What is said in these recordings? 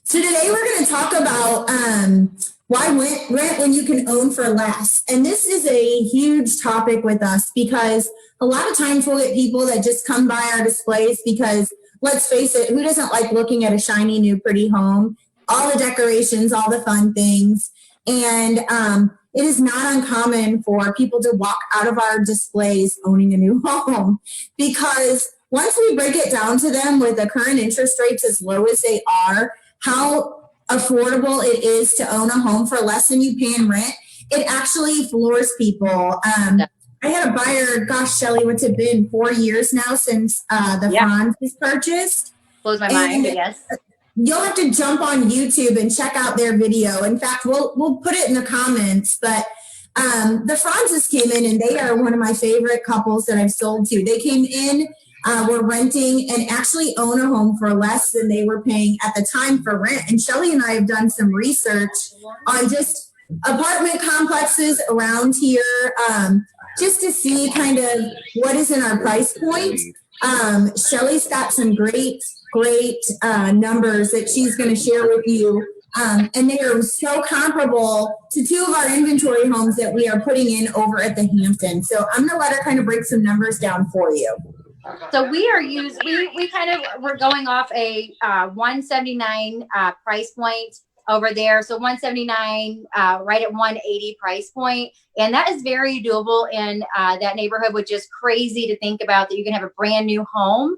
So today we're going to talk about why rent when you can own for less. And this is a huge topic with us because a lot of times we'll get people that just come by our displays because, let's face it, who doesn't like looking at a shiny new pretty home? All the decorations, all the fun things. And it is not uncommon for people to walk out of our displays owning a new home because once we break it down to them with the current interest rates as low as they are, how affordable it is to own a home for less than you pay in rent, it actually floors people. I had a buyer, gosh, Shelly, what's it been, 4 years now since the Franz was purchased? Blows my mind, but yes. You'll have to jump on YouTube and check out their video. In fact, we'll put it in the comments, but the Franzes came in and they are one of my favorite couples that I've sold to. They came in, were renting and actually own a home for less than they were paying at the time for rent. And Shelly and I have done some research on just apartment complexes around here, just to see kind of what is in our price point. Shelly's got some great numbers that she's going to share with you. And they are so comparable to two of our inventory homes that we are putting in over at the Hampton. So I'm going to let her kind of break some numbers down for you. So we we're going off a 179 price point over there. So 179 right at 180 price point. And that is very doable in that neighborhood, which is crazy to think about that you can have a brand new home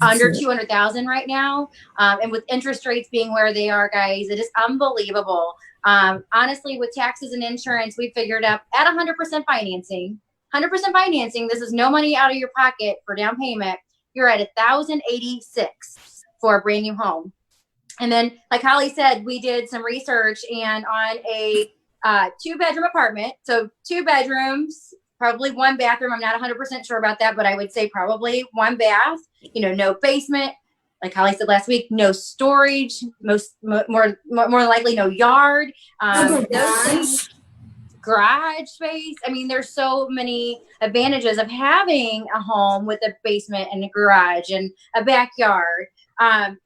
under 200,000 right now. And with interest rates being where they are, guys, it is unbelievable. Honestly, with taxes and insurance, we figured out at 100% financing. 100% financing. This is no money out of your pocket for down payment. You're at $1,086 for a brand new home. And then, like Holly said, we did some research and on a 2-bedroom apartment. So 2 bedrooms, probably 1 bathroom. I'm not 100% sure about that, but I would say probably 1 bath, no basement. Like Holly said last week, no storage, more likely no yard, garage space. I mean, there's so many advantages of having a home with a basement and a garage and a backyard.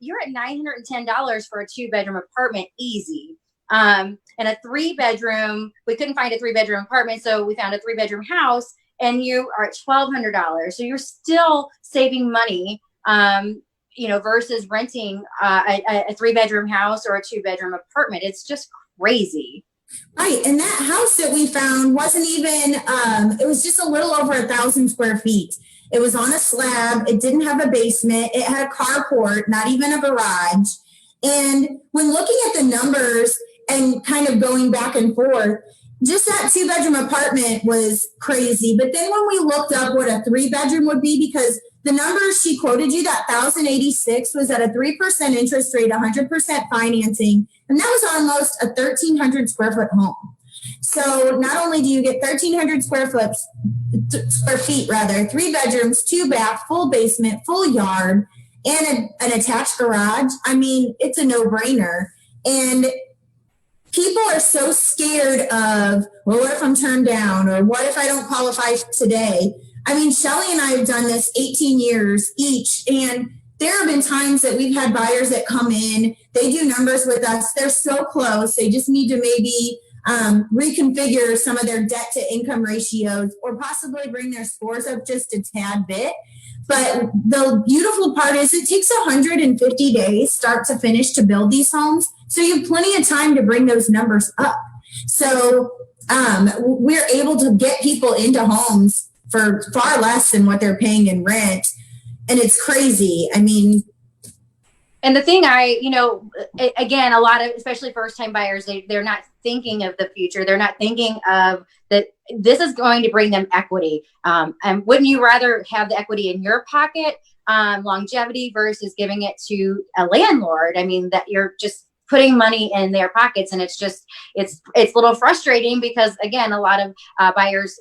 You're at $910 for a 2-bedroom apartment, easy. And a 3-bedroom, we couldn't find a 3-bedroom apartment, so we found a 3-bedroom house, and you are at $1,200. So you're still saving money, versus renting a 3-bedroom house or a 2-bedroom apartment. It's just crazy. Right. And that house that we found wasn't even, it was just a little over 1,000 square feet. It was on a slab. It didn't have a basement. It had a carport, not even a garage. And when looking at the numbers and kind of going back and forth, just that 2-bedroom apartment was crazy. But then when we looked up what a 3-bedroom would be, because the numbers she quoted you, that 1,086 was at a 3% interest rate, 100% financing, and that was almost a 1,300 square foot home. So not only do you get 1,300 square feet, 3 bedrooms, 2 bath, full basement, full yard, and an attached garage. I mean, it's a no-brainer. And people are so scared of, well, what if I'm turned down? Or what if I don't qualify today? I mean, Shelly and I have done this 18 years each, and there have been times that we've had buyers that come in, they do numbers with us, they're so close, they just need to maybe reconfigure some of their debt to income ratios or possibly bring their scores up just a tad bit. But the beautiful part is it takes 150 days start to finish to build these homes. So you have plenty of time to bring those numbers up. So we're able to get people into homes for far less than what they're paying in rent. And it's crazy. I mean, and the thing again, a lot of, especially first time buyers, they're not thinking of the future. They're not thinking of that this is going to bring them equity. And wouldn't you rather have the equity in your pocket, longevity versus giving it to a landlord? I mean, that you're just putting money in their pockets, and it's a little frustrating because, again, a lot of buyers,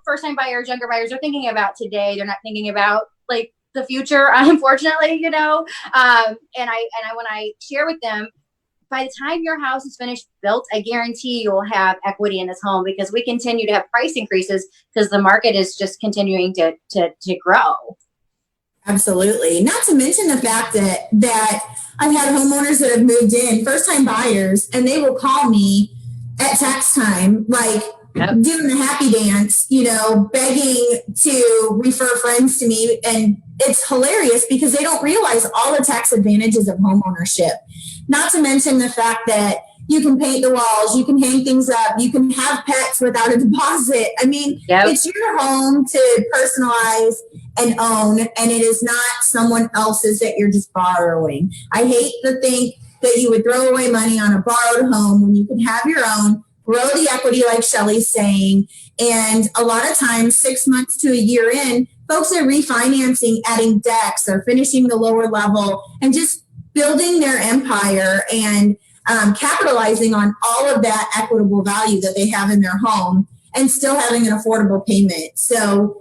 first time buyers, younger buyers are thinking about today. They're not thinking about like the future, unfortunately, and when I share with them, by the time your house is finished built, I guarantee you will have equity in this home because we continue to have price increases because the market is just continuing to grow. Absolutely. Not to mention the fact that I've had homeowners that have moved in, first time buyers, and they will call me at tax time, like Yep. doing the happy dance, begging to refer friends to me. And it's hilarious because they don't realize all the tax advantages of homeownership. Not to mention the fact that you can paint the walls, you can hang things up, you can have pets without a deposit. I mean, Yep. It's your home to personalize and own, and it is not someone else's that you're just borrowing. I hate to think that you would throw away money on a borrowed home when you can have your own, grow the equity like Shelly's saying. And a lot of times, 6 months to a year in, folks are refinancing, adding decks, or finishing the lower level and just building their empire and capitalizing on all of that equitable value that they have in their home and still having an affordable payment. So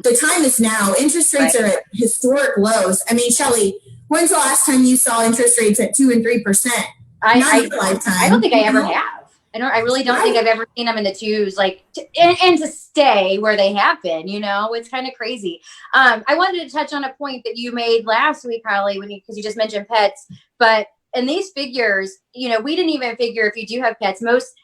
the time is now. Interest rates are at historic lows. I mean, Shelly, when's the last time you saw interest rates at 2% and 3%? Not in your lifetime. I don't think I ever have. I really don't think I've ever seen them in the twos, and to stay where they have been. It's kind of crazy. I wanted to touch on a point that you made last week, Holly, because you just mentioned pets. But in these figures, we didn't even figure if you do have pets. Most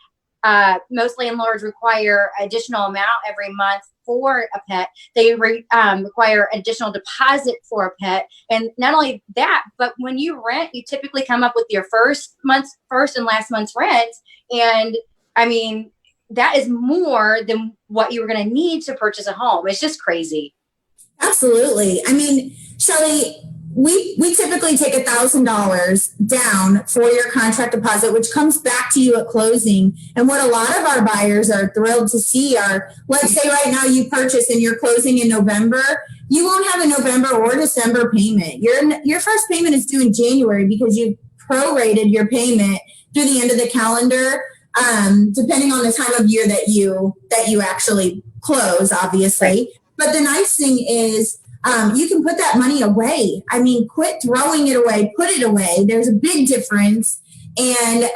landlords require additional amount every month for a pet. They require additional deposit for a pet. And not only that, but when you rent, you typically come up with your first and last month's rent. And I mean, that is more than what you were going to need to purchase a home. It's just crazy. Absolutely. I mean, Shelly, we typically take $1,000 down for your contract deposit, which comes back to you at closing. And what a lot of our buyers are thrilled to see are, let's say right now you purchase and you're closing in November, you won't have a November or December payment. Your first payment is due in January because you prorated your payment through the end of the calendar, depending on the time of year that you actually close, obviously. Right. But the nice thing is, you can put that money away. I mean, quit throwing it away, put it away. There's a big difference. And,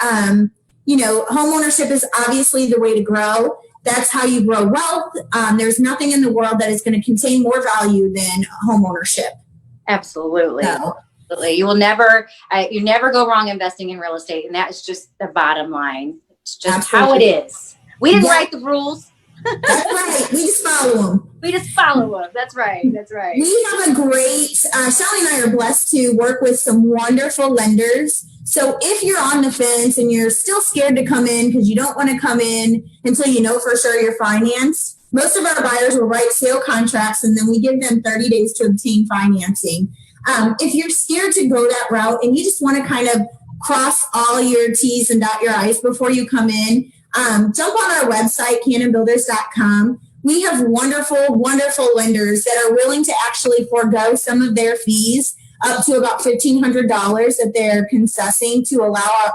homeownership is obviously the way to grow. That's how you grow wealth. There's nothing in the world that is going to contain more value than homeownership. Absolutely. So, absolutely. You never go wrong investing in real estate. And that is just the bottom line. It's just absolutely. how it is. We didn't write the rules. That's right. We just follow them. That's right. We have a great, Shelly and I are blessed to work with some wonderful lenders. So if you're on the fence and you're still scared to come in because you don't want to come in until you know for sure you're financed, most of our buyers will write sale contracts and then we give them 30 days to obtain financing. If you're scared to go that route and you just want to kind of cross all your T's and dot your I's before you come in, jump on our website, cannonbuilders.com. We have wonderful, wonderful lenders that are willing to actually forego some of their fees up to about $1,500 that they're concessing to allow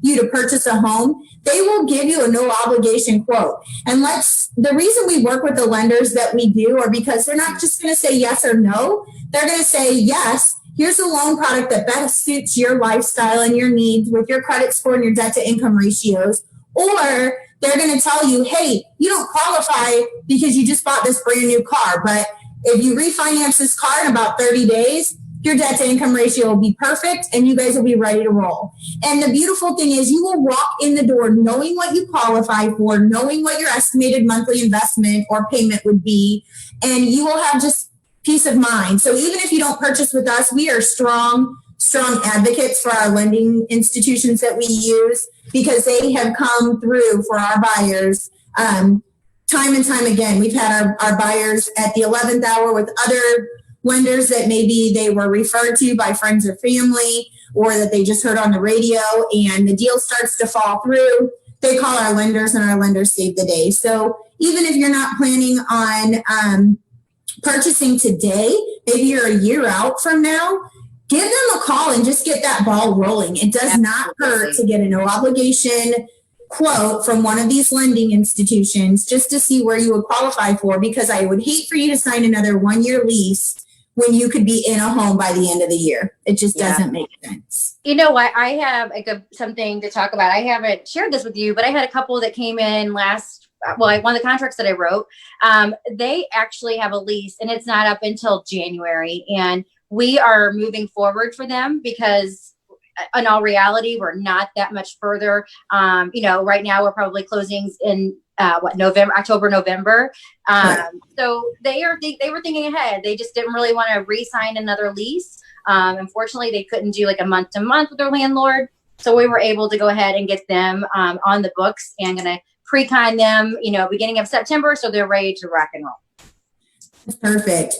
you to purchase a home. They will give you a no obligation quote. And the reason we work with the lenders that we do are because they're not just going to say yes or no. They're going to say, yes, here's a loan product that best suits your lifestyle and your needs with your credit score and your debt to income ratios. Or they're going to tell you, hey, you don't qualify because you just bought this brand new car. But if you refinance this car in about 30 days, your debt to income ratio will be perfect and you guys will be ready to roll. And the beautiful thing is you will walk in the door knowing what you qualify for, knowing what your estimated monthly investment or payment would be, and you will have just peace of mind. So even if you don't purchase with us, we are strong advocates for our lending institutions that we use because they have come through for our buyers time and time again. We've had our buyers at the 11th hour with other lenders that maybe they were referred to by friends or family or that they just heard on the radio and the deal starts to fall through. They call our lenders and our lenders save the day. So even if you're not planning on purchasing today, maybe you're a year out from now, give them a call and just get that ball rolling. It does not hurt to get a no obligation quote from one of these lending institutions just to see where you would qualify for, because I would hate for you to sign another 1-year lease when you could be in a home by the end of the year. It just doesn't make sense. You know what? I have something to talk about. I haven't shared this with you, but I had a couple that came in last one of the contracts that I wrote, they actually have a lease and it's not up until January. And we are moving forward for them because in all reality, we're not that much further. Right now we're probably closings in October, November. So they were thinking ahead. They just didn't really want to re-sign another lease. Unfortunately, they couldn't do like a month to month with their landlord. So we were able to go ahead and get them on the books and going to pre-con them, beginning of September. So they're ready to rock and roll.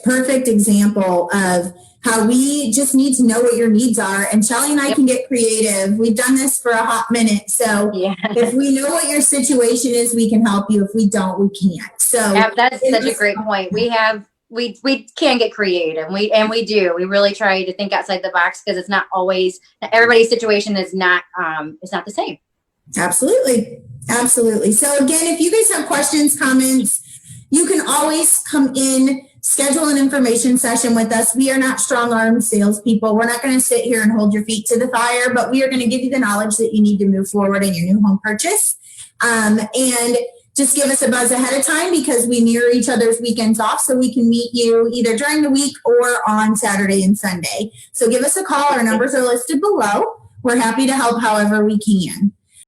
Perfect example of how we just need to know what your needs are. And Shelly and I can get creative. We've done this for a hot minute. So if we know what your situation is, we can help you. If we don't, we can't. So that's such a great point. We can get creative. We do. We really try to think outside the box because it's not always, everybody's situation is not the same. Absolutely. So again, if you guys have questions, comments, you can always come in, schedule an information session with us. We are not strong-arm salespeople. We're not going to sit here and hold your feet to the fire, but we are going to give you the knowledge that you need to move forward in your new home purchase. And just give us a buzz ahead of time because we mirror each other's weekends off so we can meet you either during the week or on Saturday and Sunday. So give us a call. Our numbers are listed below. We're happy to help however we can.